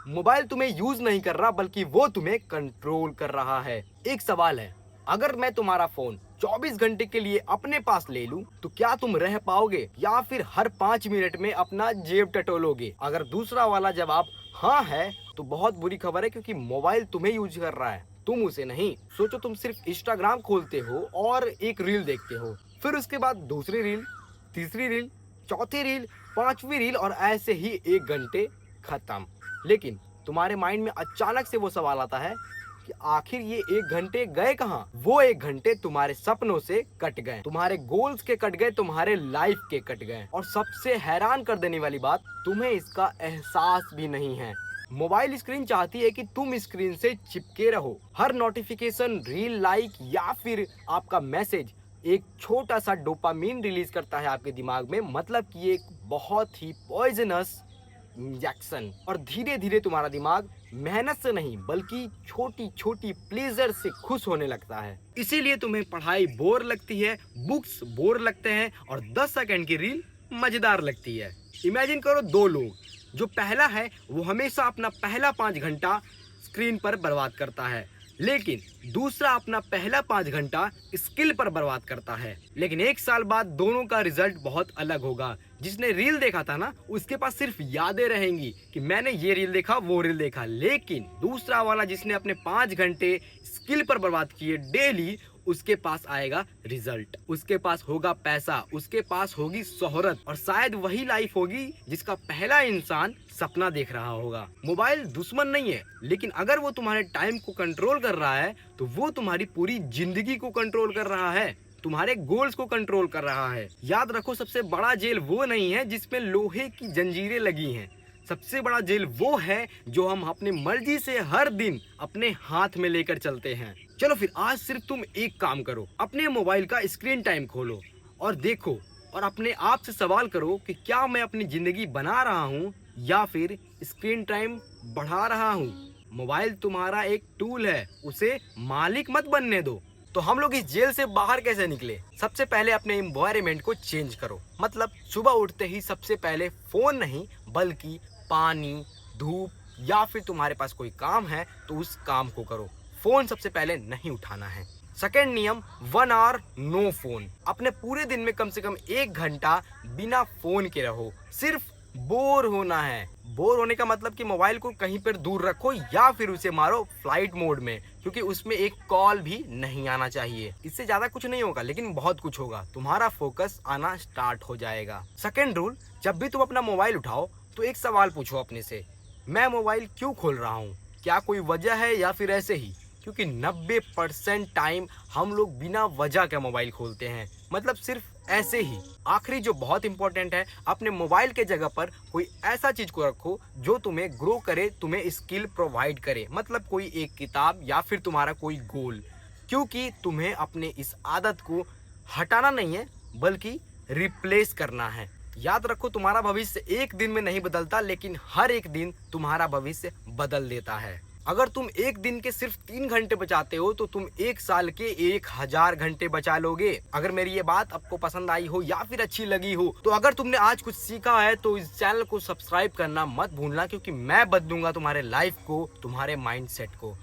Mobile तुम्हें use नहीं कर रहा बल्कि वो तुम्हें कंट्रोल कर रहा है। एक सवाल है, अगर मैं तुम्हारा फोन 24 घंटे के लिए अपने पास ले लूं तो क्या तुम रह पाओगे या फिर हर 5 मिनट में अपना जेब टटोलोगे? अगर दूसरा वाला जवाब हाँ है तो बहुत बुरी खबर है, क्योंकि मोबाइल तुम्हें यूज कर रहा है, तुम उसे नहीं। सोचो, तुम सिर्फ इंस्टाग्राम खोलते हो और एक रील देखते हो, फिर उसके बाद दूसरी रील, तीसरी रील, चौथी रील, पांचवी रील और ऐसे ही 1 घंटे खत्म। लेकिन तुम्हारे माइंड में अचानक से वो सवाल आता है कि आखिर ये 1 घंटे गए कहाँ? वो 1 घंटे तुम्हारे सपनों से कट गए, तुम्हारे गोल्स के कट गए, तुम्हारे लाइफ के कट गए। और सबसे हैरान कर देने वाली बात, तुम्हें इसका एहसास भी नहीं है। मोबाइल स्क्रीन चाहती है कि तुम स्क्रीन से चिपके रहो। हर नोटिफिकेशन, रील, लाइक या फिर आपका मैसेज एक छोटा सा डोपामीन रिलीज करता है आपके दिमाग में। मतलब कि ये एक बहुत ही पॉइजनस इंजेक्शन। और धीरे धीरे तुम्हारा दिमाग मेहनत से नहीं बल्कि छोटी छोटी प्लेजर से खुश होने लगता है। इसीलिए तुम्हें पढ़ाई बोर लगती है, बुक्स बोर लगते हैं और 10 सेकंड की रील मजेदार लगती है। इमेजिन करो, दो लोग, जो पहला है वो हमेशा अपना पहला 5 घंटा स्क्रीन पर बर्बाद करता है, लेकिन दूसरा अपना पहला 5 घंटा स्किल पर बर्बाद करता है। लेकिन 1 साल बाद दोनों का रिजल्ट बहुत अलग होगा। जिसने रील देखा था ना, उसके पास सिर्फ यादें रहेंगी कि मैंने ये रील देखा, वो रील देखा। लेकिन दूसरा वाला जिसने अपने 5 घंटे स्किल पर बर्बाद किए डेली, उसके पास आएगा रिजल्ट, उसके पास होगा पैसा, उसके पास होगी शोहरत, और शायद वही लाइफ होगी जिसका पहला इंसान सपना देख रहा होगा। मोबाइल दुश्मन नहीं है, लेकिन अगर वो तुम्हारे टाइम को कंट्रोल कर रहा है तो वो तुम्हारी पूरी जिंदगी को कंट्रोल कर रहा है, तुम्हारे गोल्स को कंट्रोल कर रहा है। याद रखो, सबसे बड़ा जेल वो नहीं है जिसमें लोहे की जंजीरें लगी हैं। सबसे बड़ा जेल वो है जो हम अपनी मर्जी से हर दिन अपने हाथ में लेकर चलते हैं। चलो फिर आज सिर्फ तुम एक काम करो, अपने मोबाइल का स्क्रीन टाइम खोलो और देखो और अपने आप से सवाल करो कि क्या मैं अपनी जिंदगी बना रहा हूँ या फिर स्क्रीन टाइम बढ़ा रहा हूँ। मोबाइल तुम्हारा एक टूल है, उसे मालिक मत बनने दो। तो हम लोग इस जेल से बाहर कैसे निकले? सबसे पहले अपने एनवायरनमेंट को चेंज करो। मतलब सुबह उठते ही सबसे पहले फोन नहीं बल्कि पानी, धूप या फिर तुम्हारे पास कोई काम है तो उस काम को करो। फोन सबसे पहले नहीं उठाना है। सेकेंड नियम, 1 आवर नो फोन। अपने पूरे दिन में कम से कम 1 घंटा बिना फोन के रहो। सिर्फ बोर होना है। बोर होने का मतलब कि मोबाइल को कहीं पर दूर रखो या फिर उसे मारो फ्लाइट मोड में, क्योंकि उसमें एक कॉल भी नहीं आना चाहिए। इससे ज्यादा कुछ नहीं होगा, लेकिन बहुत कुछ होगा। तुम्हारा फोकस आना स्टार्ट हो जाएगा। सेकेंड रूल, जब भी तुम अपना मोबाइल उठाओ तो एक सवाल पूछो अपने से, मैं मोबाइल क्यों खोल रहा हूँ? क्या कोई वजह है या फिर ऐसे ही? क्योंकि 90% टाइम हम लोग बिना वजह के मोबाइल खोलते हैं, मतलब सिर्फ ऐसे ही। आखिरी जो बहुत इंपॉर्टेंट है, अपने मोबाइल के जगह पर कोई ऐसा चीज को रखो जो तुम्हें ग्रो करे, तुम्हें स्किल प्रोवाइड करे। मतलब कोई एक किताब या फिर तुम्हारा कोई गोल, क्योंकि तुम्हें अपने इस आदत को हटाना नहीं है बल्कि रिप्लेस करना है। याद रखो, तुम्हारा भविष्य एक दिन में नहीं बदलता, लेकिन हर एक दिन तुम्हारा भविष्य बदल देता है। अगर तुम एक दिन के सिर्फ 3 घंटे बचाते हो तो तुम 1 साल के 1000 घंटे बचा लोगे। अगर मेरी ये बात आपको पसंद आई हो या फिर अच्छी लगी हो, तो अगर तुमने आज कुछ सीखा है तो इस चैनल को सब्सक्राइब करना मत भूलना, क्योंकि मैं बदलूंगा तुम्हारे लाइफ को, तुम्हारे माइंडसेट को।